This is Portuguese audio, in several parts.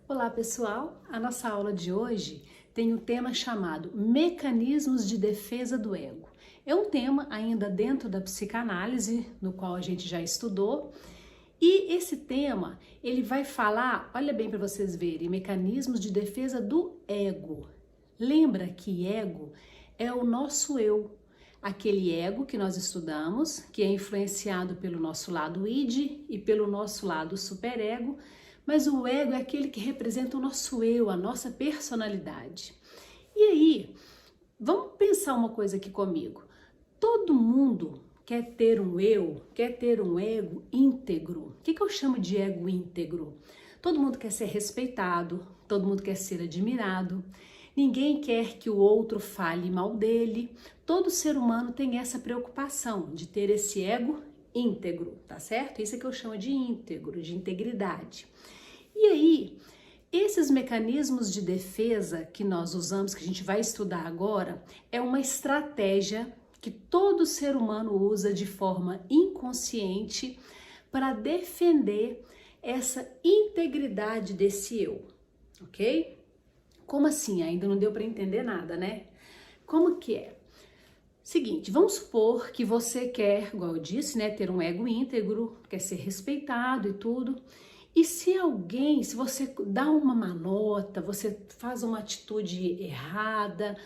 Olá pessoal, a nossa aula de hoje tem um tema chamado Mecanismos de Defesa do Ego. É um tema ainda dentro da psicanálise, no qual a gente já estudou, e esse tema ele vai falar, olha bem para vocês verem, mecanismos de defesa do ego. Lembra que ego é o nosso eu, aquele ego que nós estudamos, que é influenciado pelo nosso lado id e pelo nosso lado superego, mas o ego é aquele que representa o nosso eu, a nossa personalidade. E aí, vamos pensar uma coisa aqui comigo. Todo mundo quer ter um eu, quer ter um ego íntegro. O que eu chamo de ego íntegro? Todo mundo quer ser respeitado, todo mundo quer ser admirado, ninguém quer que o outro fale mal dele. Todo ser humano tem essa preocupação de ter esse ego íntegro, tá certo? Isso é que eu chamo de íntegro, de integridade. E aí, esses mecanismos de defesa que nós usamos, que a gente vai estudar agora, é uma estratégia que todo ser humano usa de forma inconsciente para defender essa integridade desse eu, ok? Como assim? Ainda não deu para entender nada, né? Como que é? Seguinte, vamos supor que você quer, igual eu disse, né, ter um ego íntegro, quer ser respeitado e tudo. E se você dá uma má nota, você faz uma atitude errada,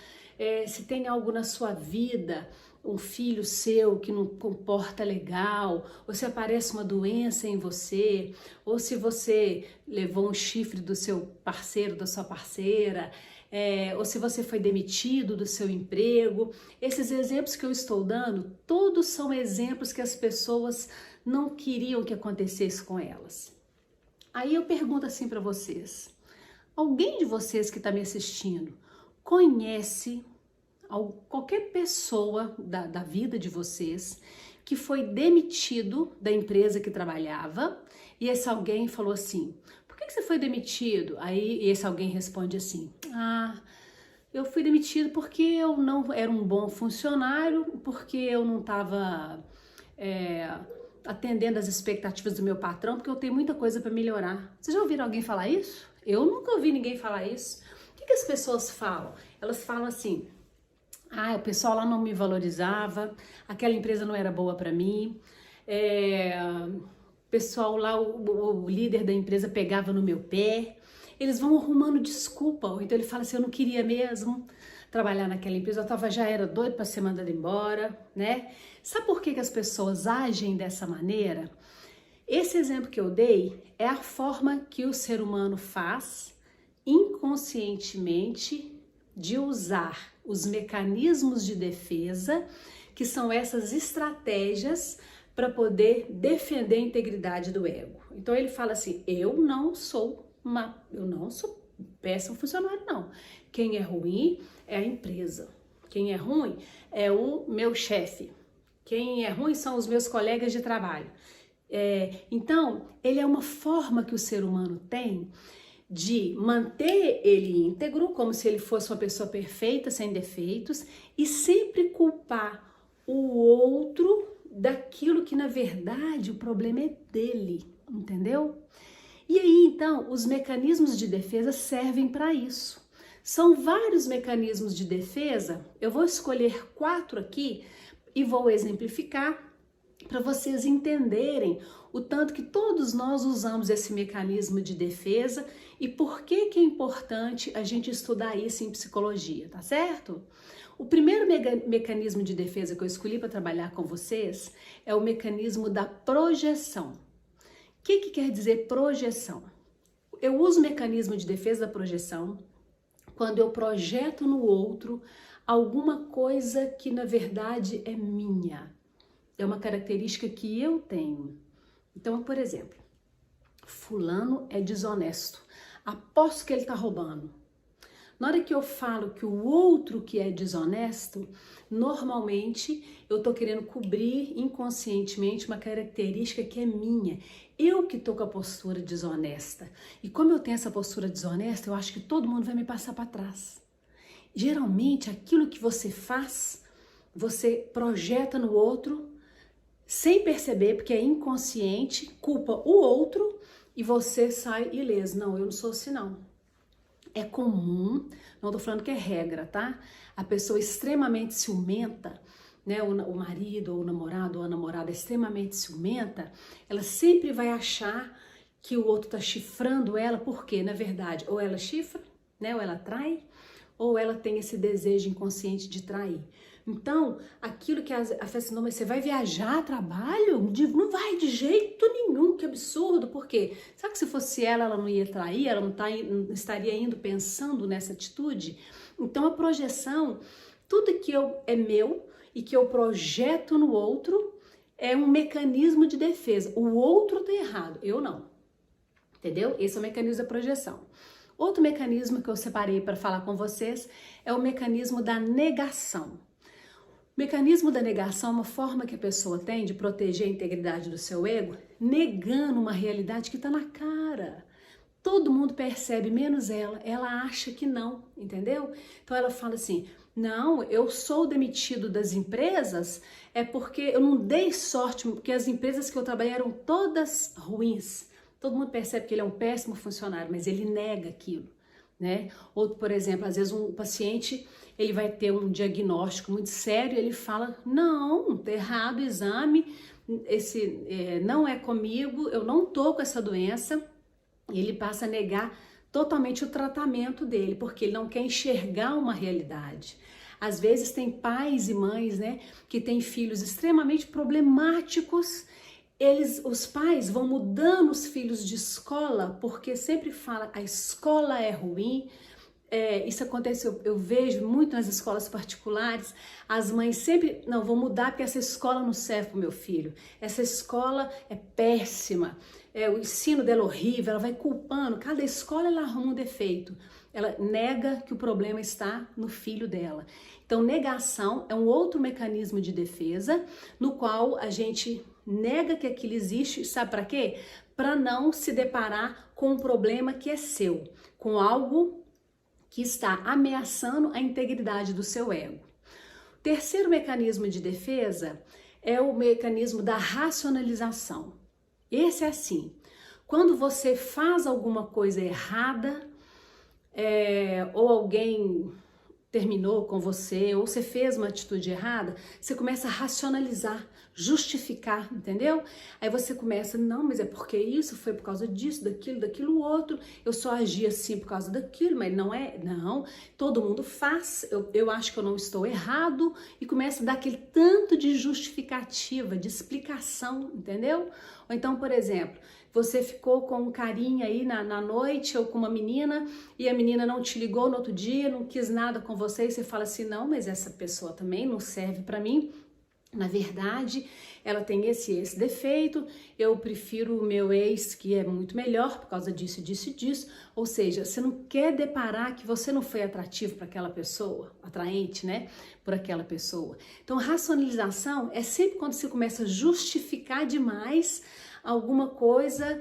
se tem algo na sua vida, um filho seu que não comporta legal, ou se aparece uma doença em você, ou se você levou um chifre do seu parceiro, da sua parceira, ou se você foi demitido do seu emprego. Esses exemplos que eu estou dando, todos são exemplos que as pessoas não queriam que acontecesse com elas. Aí eu pergunto assim para vocês, alguém de vocês que está me assistindo conhece qualquer pessoa da vida de vocês que foi demitido da empresa que trabalhava e esse alguém falou assim, por que você foi demitido? Aí esse alguém responde assim, eu fui demitido porque eu não era um bom funcionário, porque eu não estava atendendo às expectativas do meu patrão, porque eu tenho muita coisa para melhorar. Vocês já ouviram alguém falar isso? Eu nunca ouvi ninguém falar isso. O que as pessoas falam? Elas falam assim, o pessoal lá não me valorizava, aquela empresa não era boa para mim, o pessoal lá, o líder da empresa pegava no meu pé. Eles vão arrumando desculpa, ou então ele fala assim, eu não queria mesmo trabalhar naquela empresa, já era doido para ser mandado embora, né? Sabe por que as pessoas agem dessa maneira? Esse exemplo que eu dei é a forma que o ser humano faz inconscientemente de usar os mecanismos de defesa, que são essas estratégias para poder defender a integridade do ego. Então ele fala assim, eu não sou péssimo funcionário, não. Quem é ruim é a empresa. Quem é ruim é o meu chefe. Quem é ruim são os meus colegas de trabalho. Então, ele é uma forma que o ser humano tem de manter ele íntegro, como se ele fosse uma pessoa perfeita, sem defeitos, e sempre culpar o outro daquilo que, na verdade, o problema é dele, entendeu? E aí, então, os mecanismos de defesa servem para isso. São vários mecanismos de defesa, eu vou escolher 4 aqui e vou exemplificar para vocês entenderem o tanto que todos nós usamos esse mecanismo de defesa e por que é importante a gente estudar isso em psicologia, tá certo? O primeiro mecanismo de defesa que eu escolhi para trabalhar com vocês é o mecanismo da projeção. O que quer dizer projeção? Eu uso o mecanismo de defesa da projeção quando eu projeto no outro alguma coisa que na verdade é minha. É uma característica que eu tenho. Então, por exemplo, fulano é desonesto. Aposto que ele está roubando. Na hora que eu falo que o outro que é desonesto, normalmente eu estou querendo cobrir inconscientemente uma característica que é minha. Eu que estou com a postura desonesta. E como eu tenho essa postura desonesta, eu acho que todo mundo vai me passar para trás. Geralmente, aquilo que você faz, você projeta no outro, sem perceber, porque é inconsciente, culpa o outro e você sai ileso. Não, eu não sou assim não. É comum, não tô falando que é regra, tá? A pessoa extremamente ciumenta, né, o marido ou o namorado ou a namorada extremamente ciumenta, ela sempre vai achar que o outro tá chifrando ela, porque na verdade ou ela chifra, né, ou ela trai, ou ela tem esse desejo inconsciente de trair. Então, aquilo que a festa assim, não, mas você vai viajar a trabalho? Não vai de jeito nenhum, que absurdo, por quê? Será que se fosse ela não ia trair, ela não estaria indo pensando nessa atitude? Então, a projeção, tudo que é meu e que eu projeto no outro é um mecanismo de defesa. O outro tá errado, eu não. Entendeu? Esse é o mecanismo da projeção. Outro mecanismo que eu separei para falar com vocês é o mecanismo da negação. O mecanismo da negação é uma forma que a pessoa tem de proteger a integridade do seu ego, negando uma realidade que está na cara. Todo mundo percebe, menos ela. Ela acha que não, entendeu? Então ela fala assim, não, eu sou demitido das empresas é porque eu não dei sorte, porque as empresas que eu trabalhei eram todas ruins. Todo mundo percebe que ele é um péssimo funcionário, mas ele nega aquilo, né? Ou, por exemplo, às vezes um paciente, ele vai ter um diagnóstico muito sério, ele fala, não, tá errado o exame, não é comigo, eu não tô com essa doença, e ele passa a negar totalmente o tratamento dele, porque ele não quer enxergar uma realidade. Às vezes tem pais e mães, né, que têm filhos extremamente problemáticos. Os pais vão mudando os filhos de escola, porque sempre fala a escola é ruim. Isso acontece, eu vejo muito nas escolas particulares, as mães sempre, não, vou mudar porque essa escola não serve para o meu filho, essa escola é péssima, o ensino dela é horrível, ela vai culpando, cada escola ela arruma um defeito, ela nega que o problema está no filho dela. Então, negação é um outro mecanismo de defesa, no qual a gente nega que aquilo existe, sabe para quê? Para não se deparar com um problema que é seu, com algo que está ameaçando a integridade do seu ego. O terceiro mecanismo de defesa é o mecanismo da racionalização. Esse é assim, quando você faz alguma coisa errada, ou alguém terminou com você, ou você fez uma atitude errada, você começa a racionalizar, justificar, entendeu? Aí você começa, não, mas é porque isso, foi por causa disso, daquilo outro, eu só agi assim por causa daquilo, mas não é, não, todo mundo faz, eu acho que eu não estou errado, e começa a dar aquele tanto de justificativa, de explicação, entendeu? Ou então, por exemplo, você ficou com um carinha aí na noite ou com uma menina e a menina não te ligou no outro dia, não quis nada com você e você fala assim, não, mas essa pessoa também não serve para mim. Na verdade, ela tem esse defeito, eu prefiro o meu ex que é muito melhor por causa disso, disso e disso. Ou seja, você não quer deparar que você não foi atrativo para aquela pessoa, atraente, né, por aquela pessoa. Então, racionalização é sempre quando você começa a justificar demais alguma coisa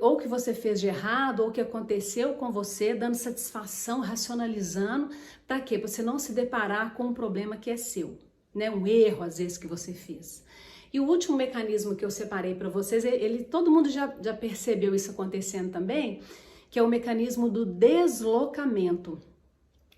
ou que você fez de errado, ou que aconteceu com você, dando satisfação, racionalizando, para quê? Para você não se deparar com um problema que é seu, né? Um erro, às vezes, que você fez. E o último mecanismo que eu separei para vocês, todo mundo já percebeu isso acontecendo também, que é o mecanismo do deslocamento.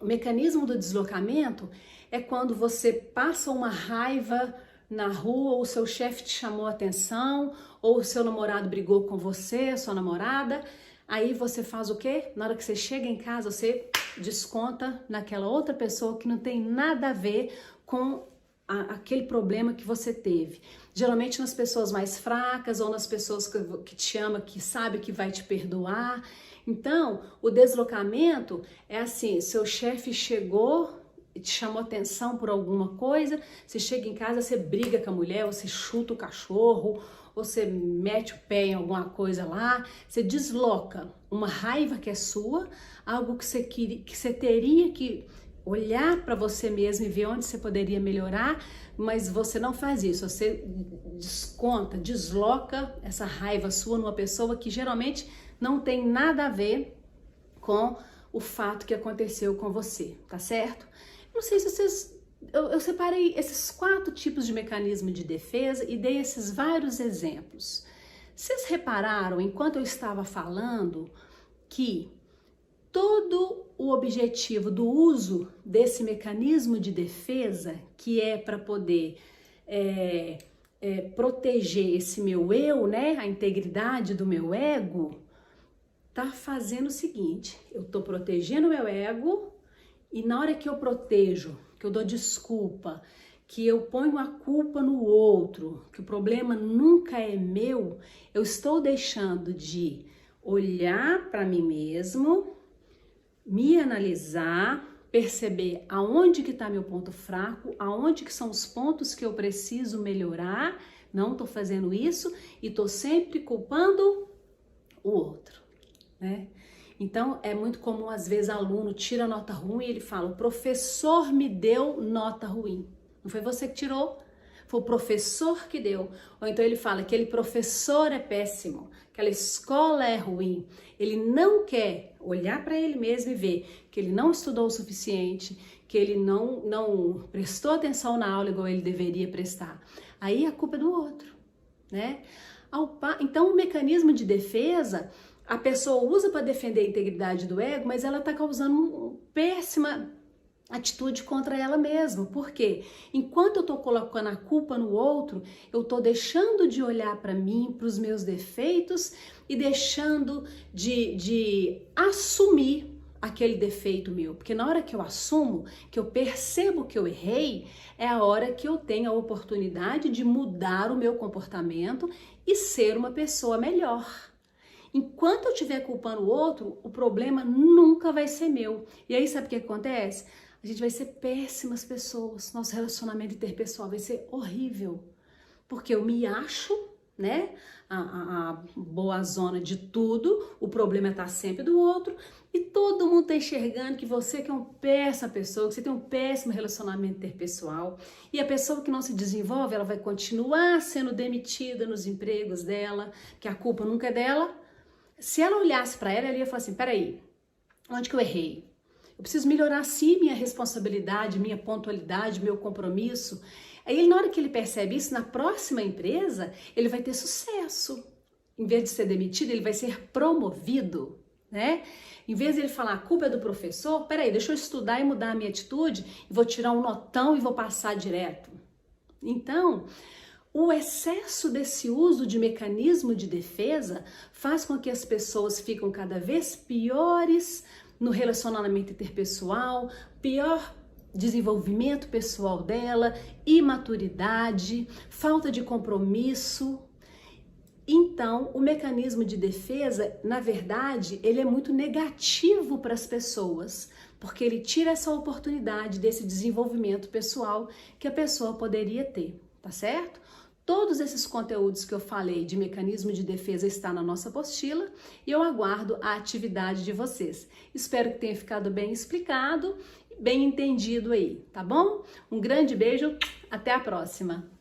O mecanismo do deslocamento é quando você passa uma raiva na rua, ou o seu chefe te chamou a atenção, ou o seu namorado brigou com você, a sua namorada, aí você faz o quê? Na hora que você chega em casa, você desconta naquela outra pessoa que não tem nada a ver com aquele problema que você teve. Geralmente nas pessoas mais fracas, ou nas pessoas que te amam, que sabe que vai te perdoar. Então, o deslocamento é assim, seu chefe chegou, te chamou atenção por alguma coisa, você chega em casa, você briga com a mulher, ou você chuta o cachorro, ou você mete o pé em alguma coisa lá, você desloca uma raiva que é sua, algo que você teria que olhar para você mesmo e ver onde você poderia melhorar, mas você não faz isso, você desloca essa raiva sua numa pessoa que geralmente não tem nada a ver com o fato que aconteceu com você, tá certo? Não sei se vocês... Eu separei esses 4 tipos de mecanismo de defesa e dei esses vários exemplos. Vocês repararam, enquanto eu estava falando, que todo o objetivo do uso desse mecanismo de defesa, que é para poder proteger esse meu eu, né, a integridade do meu ego, tá fazendo o seguinte: eu tô protegendo o meu ego, e na hora que eu protejo, que eu dou desculpa, que eu ponho a culpa no outro, que o problema nunca é meu, eu estou deixando de olhar para mim mesmo, me analisar, perceber aonde que está meu ponto fraco, aonde que são os pontos que eu preciso melhorar. Não estou fazendo isso e estou sempre culpando o outro, né? Então, é muito comum, às vezes, aluno tira nota ruim e ele fala: o professor me deu nota ruim. Não foi você que tirou, foi o professor que deu. Ou então ele fala: aquele professor é péssimo, aquela escola é ruim. Ele não quer olhar para ele mesmo e ver que ele não estudou o suficiente, que ele não prestou atenção na aula igual ele deveria prestar. Aí a culpa é do outro, né? Então, o mecanismo de defesa, a pessoa usa para defender a integridade do ego, mas ela está causando uma péssima atitude contra ela mesma. Por quê? Enquanto eu estou colocando a culpa no outro, eu estou deixando de olhar para mim, para os meus defeitos, e deixando de assumir aquele defeito meu. Porque na hora que eu assumo, que eu percebo que eu errei, é a hora que eu tenho a oportunidade de mudar o meu comportamento e ser uma pessoa melhor. Enquanto eu estiver culpando o outro, o problema nunca vai ser meu. E aí, sabe o que acontece? A gente vai ser péssimas pessoas. Nosso relacionamento interpessoal vai ser horrível. Porque eu me acho, né, a boa zona de tudo, o problema está sempre do outro, e todo mundo está enxergando que você que é uma péssima pessoa, que você tem um péssimo relacionamento interpessoal, e a pessoa que não se desenvolve, ela vai continuar sendo demitida nos empregos dela, que a culpa nunca é dela. Se ela olhasse para ela ia falar assim: peraí, onde que eu errei? Eu preciso melhorar sim minha responsabilidade, minha pontualidade, meu compromisso. Aí, na hora que ele percebe isso, na próxima empresa, ele vai ter sucesso. Em vez de ser demitido, ele vai ser promovido, né? Em vez de ele falar: a culpa é do professor, peraí, deixa eu estudar e mudar a minha atitude, e vou tirar um notão e vou passar direto. Então, o excesso desse uso de mecanismo de defesa faz com que as pessoas fiquem cada vez piores no relacionamento interpessoal, pior desenvolvimento pessoal dela, imaturidade, falta de compromisso. Então, o mecanismo de defesa, na verdade, ele é muito negativo para as pessoas, porque ele tira essa oportunidade desse desenvolvimento pessoal que a pessoa poderia ter, tá certo? Todos esses conteúdos que eu falei de mecanismo de defesa está na nossa apostila e eu aguardo a atividade de vocês. Espero que tenha ficado bem explicado, bem entendido aí, tá bom? Um grande beijo, até a próxima!